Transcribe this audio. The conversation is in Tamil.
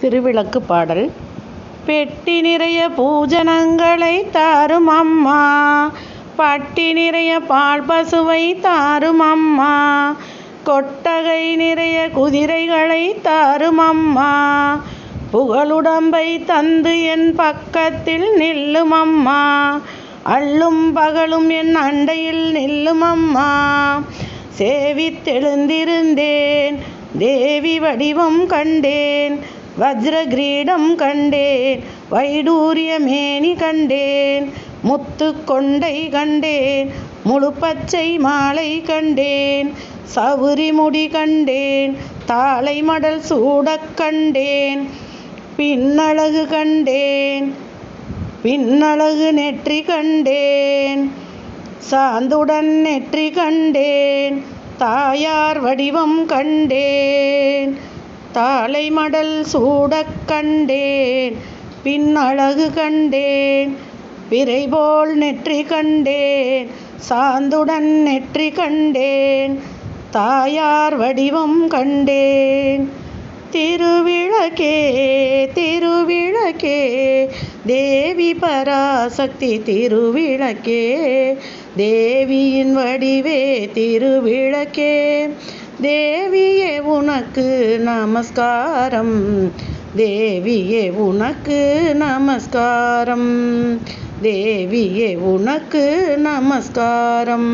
திருவிளக்கு பாடல். பெட்டி நிறைய பூஜனங்களை தாரும் அம்மா, பட்டி நிறைய பால் பசுவை தாரும் அம்மா, கொட்டகை நிறைய குதிரைகளை தாரும் அம்மா, புகழுடம்பை தந்து என் பக்கத்தில் நில்லும் அம்மா, அல்லும் பகலும் என் அண்டையில் நில்லும் அம்மா. சேவித்தெழுந்திருந்தேன், தேவி வடிவம் கண்டேன், வஜ்ர கிரீடம் கண்டேன், வைடூரிய மேனி கண்டேன், முத்து கொண்டை கண்டேன், முழு பச்சை மாலை கண்டேன், சவுரி முடி கண்டேன், தாளை மடல் சூடக் கண்டேன், பின்னழகு கண்டேன், பின்னழகு நெற்றி கண்டேன், சாந்துடன் நெற்றி கண்டேன், தாயார் வடிவம் கண்டேன், தாளை மடல் சூடக் கண்டேன், பின்னழகு கண்டேன், பிறைபோல் நெற்றி கண்டேன், சாந்துடன் நெற்றி கண்டேன், தாயார் வடிவம் கண்டேன். திருவிளக்கே திருவிளக்கே தேவி பராசக்தி திருவிளக்கே, தேவியின் வடிவே திருவிளக்கே, தேவியே உனக்கு நமஸ்காரம், தேவியே உனக்கு நமஸ்காரம், தேவியே உனக்கு நமஸ்காரம்.